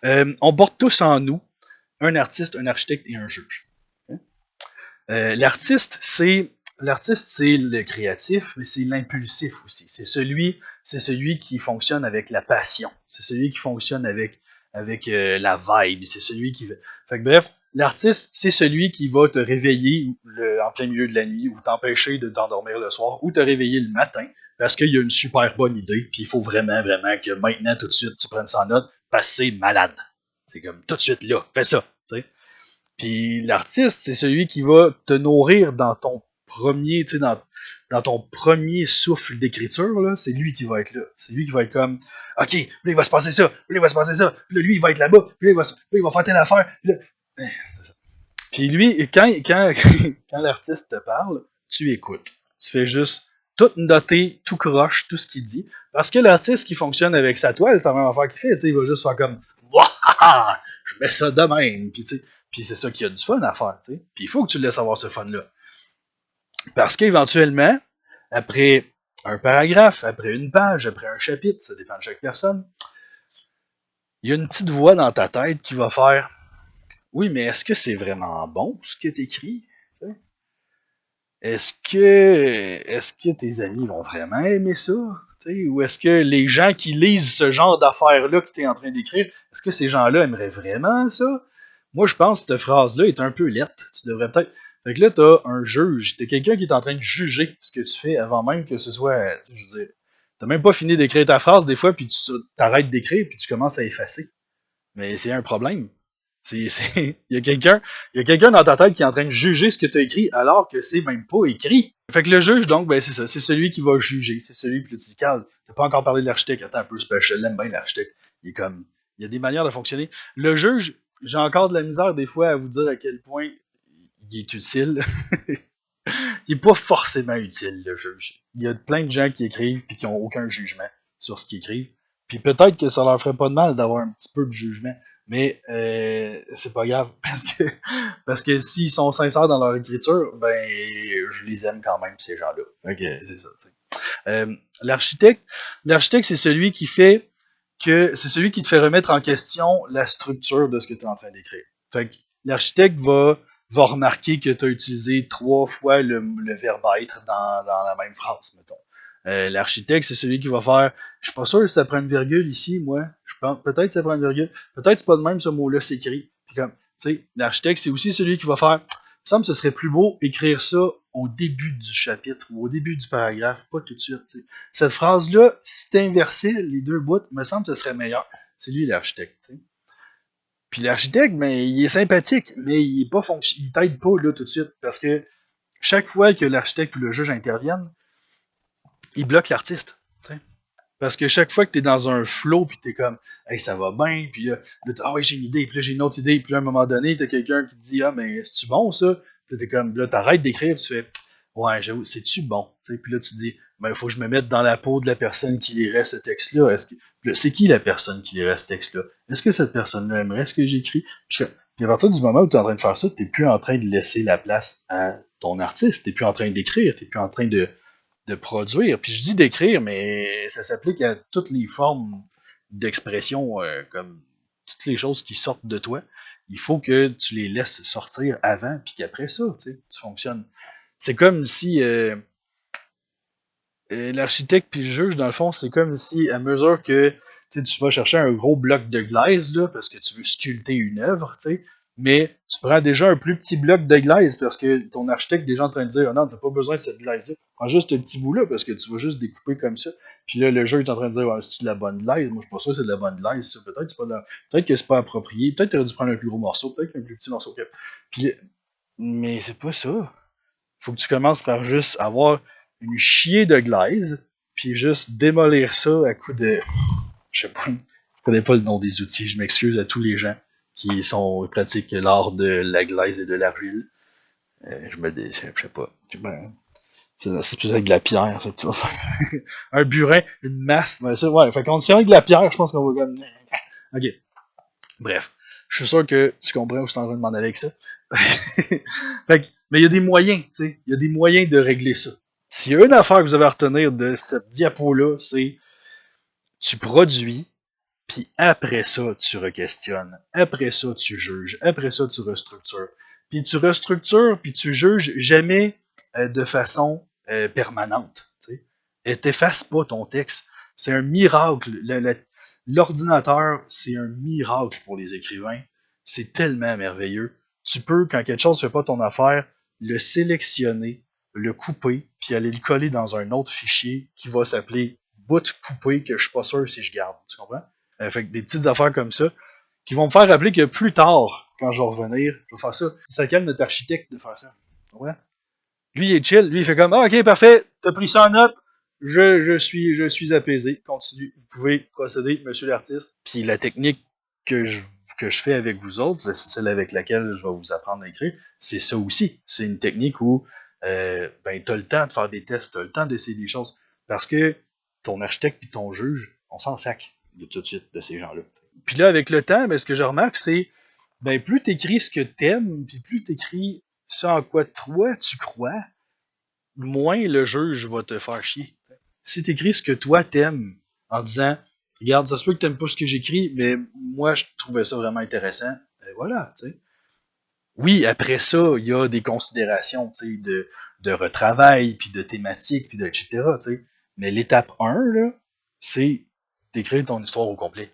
On porte tous en nous un artiste, un architecte et un juge. L'artiste, c'est le créatif, mais c'est l'impulsif aussi. C'est celui qui fonctionne avec la passion. C'est celui qui fonctionne avec la vibe. C'est celui qui. Fait que bref, l'artiste, c'est celui qui va te réveiller en plein milieu de la nuit ou t'empêcher de t'endormir le soir ou te réveiller le matin parce qu'il y a une super bonne idée. Puis il faut vraiment, vraiment que maintenant, tout de suite, tu prennes ça en note parce que c'est malade. C'est comme tout de suite là, fais ça. T'sais. Puis l'artiste, c'est celui qui va te nourrir dans ton premier, tu sais, dans ton premier souffle d'écriture, là, c'est lui qui va être là. C'est lui qui va être comme, OK, là, il va se passer ça, là, il va se passer ça, là, lui, il va être là-bas, là, il va faire telle affaire. Là. Puis lui, quand l'artiste te parle, tu écoutes. Tu fais juste tout noter, tout croche, tout ce qu'il dit. Parce que l'artiste qui fonctionne avec sa toile, c'est la même affaire qu'il fait. Il va juste faire comme Wahaha! Je mets ça de même. Puis c'est ça qu'il y a du fun à faire. T'sais. Puis il faut que tu le laisses avoir ce fun-là. Parce qu'éventuellement, après un paragraphe, après une page, après un chapitre, ça dépend de chaque personne, il y a une petite voix dans ta tête qui va faire oui, mais est-ce que c'est vraiment bon ce que tu écris? Est-ce que tes amis vont vraiment aimer ça? T'sais, ou est-ce que les gens qui lisent ce genre d'affaires-là que tu es en train d'écrire, est-ce que ces gens-là aimeraient vraiment ça? Moi, je pense que cette phrase-là est un peu lette. Tu devrais peut-être. Fait que là, t'as un juge, t'as quelqu'un qui est en train de juger ce que tu fais avant même que ce soit. Je veux dire, t'as même pas fini d'écrire ta phrase des fois, puis tu t'arrêtes d'écrire, puis tu commences à effacer. Mais c'est un problème. Il y a quelqu'un dans ta tête qui est en train de juger ce que tu as écrit alors que c'est même pas écrit. Fait que le juge, donc, ben c'est ça, c'est celui qui va juger, c'est celui qui dit calme. T'as pas encore parlé de l'architecte, attends un peu, je l'aime bien l'architecte. Il est comme. Il y a des manières de fonctionner. Le juge, j'ai encore de la misère des fois à vous dire à quel point il est utile. Il est pas forcément utile, le juge. Il y a plein de gens qui écrivent et qui ont aucun jugement sur ce qu'ils écrivent. Puis peut-être que ça leur ferait pas de mal d'avoir un petit peu de jugement. Mais c'est pas grave. Parce que s'ils sont sincères dans leur écriture, ben je les aime quand même, ces gens-là. Ok, c'est ça. L'architecte, l'architecte, c'est celui qui te fait remettre en question la structure de ce que tu es en train d'écrire. Fait que l'architecte va remarquer que tu as utilisé 3 fois le verbe être dans la même phrase, mettons. L'architecte, c'est celui qui va faire. Je suis pas sûr que ça prend une virgule ici, moi. Je pense peut-être que ça prend une virgule. Peut-être que c'est pas de même ce mot-là s'écrit. Puis comme, tu sais, l'architecte, c'est aussi celui qui va faire. Il me semble que ce serait plus beau écrire ça au début du chapitre ou au début du paragraphe, pas tout de suite. T'sais. Cette phrase-là, si t'inversais les deux bouts, il me semble que ce serait meilleur. C'est lui l'architecte. T'sais. Puis l'architecte, ben, il est sympathique, mais il est pas il t'aide pas là tout de suite. Parce que chaque fois que l'architecte ou le juge interviennent, il bloque l'artiste. T'sais. Parce que chaque fois que t'es dans un flow, puis t'es comme, hey, ça va bien, puis là, ah ouais, j'ai une idée, puis là, j'ai une autre idée, puis là, à un moment donné, t'as quelqu'un qui te dit, ah, mais c'est-tu bon, ça? Puis là, t'es comme, là, t'arrêtes d'écrire, puis tu fais, ouais, j'avoue, c'est-tu bon? T'sais, puis là, tu te dis, ben, il faut que je me mette dans la peau de la personne qui lirait ce texte-là. C'est qui la personne qui lirait ce texte-là? Est-ce que cette personne-là aimerait ce que j'écris? Puis à partir du moment où tu es en train de faire ça, t'es plus en train de laisser la place à ton artiste, t'es plus en train d'écrire, t'es plus en train de produire. Puis je dis d'écrire, mais ça s'applique à toutes les formes d'expression, comme toutes les choses qui sortent de toi. Il faut que tu les laisses sortir avant, puis qu'après ça, tu fonctionnes. C'est comme si l'architecte puis le juge, dans le fond, c'est comme si à mesure que tu vas chercher un gros bloc de glaise là, parce que tu veux sculpter une œuvre, mais tu prends déjà un plus petit bloc de glaise parce que ton architecte est déjà en train de dire oh non, t'as pas besoin de cette glaise-là. Prends juste ce petit bout-là parce que tu vas juste découper comme ça. Puis là, le jeu est en train de dire ouais, c'est de la bonne glaise. Moi, je suis pas sûr que c'est de la bonne glaise. Ça. Peut-être que c'est pas approprié. Peut-être que tu aurais dû prendre un plus gros morceau. Peut-être qu'un plus petit morceau. Puis, mais c'est pas ça. Faut que tu commences par juste avoir une chier de glaise, puis juste démolir ça à coup de. Je sais pas, je connais pas le nom des outils, je m'excuse à tous les gens qui pratiquent l'art de la glaise et de l'argile. Je sais pas. C'est plus avec de la pierre, ça que tu vas faire. Un burin, une masse, mais ça, ouais. Fait qu'on tient avec de la pierre, je pense qu'on va comme. Ok. Bref. Je suis sûr que tu comprends où je suis en train de m'en aller avec ça. Fait que, mais il y a des moyens, tu sais. Il y a des moyens de régler ça. S'il y a une affaire que vous avez à retenir de cette diapo-là, c'est tu produis, Puis après ça, tu re-questionnes. Après ça, tu juges. Après ça, tu restructures. Puis tu restructures, puis tu juges jamais de façon permanente. Et t'effaces pas ton texte. C'est un miracle. L'ordinateur, c'est un miracle pour les écrivains. C'est tellement merveilleux. Tu peux, quand quelque chose ne fait pas ton affaire, le sélectionner, le couper, puis aller le coller dans un autre fichier qui va s'appeler bout coupé que je suis pas sûr si je garde. Tu comprends? Fait que des petites affaires comme ça qui vont me faire rappeler que plus tard, quand je vais revenir, je vais faire ça. Ça calme notre architecte de faire ça. Tu comprends? Lui, il est chill. Lui, il fait comme, ah, ok, parfait, t'as pris ça en note. Je suis apaisé. Continue. Vous pouvez procéder, monsieur l'artiste. Puis la technique que je fais avec vous autres, c'est celle avec laquelle je vais vous apprendre à écrire, c'est ça aussi. C'est une technique où ben, tu as le temps de faire des tests, tu as le temps d'essayer des choses. Parce que ton architecte et ton juge, on s'en sac de tout de suite de ces gens-là. Puis là, avec le temps, ben, ce que je remarque, c'est ben, plus tu écris ce que t'aimes, puis plus tu écris ce en quoi toi tu crois, moins le juge va te faire chier. Si tu écris ce que toi t'aimes en disant regarde, ça se peut que t'aimes pas ce que j'écris, mais moi je trouvais ça vraiment intéressant, ben voilà, tu sais. Oui, après ça, il y a des considérations de retravail, puis de thématique, puis de etc. Mais l'étape 1, là, c'est d'écrire ton histoire au complet.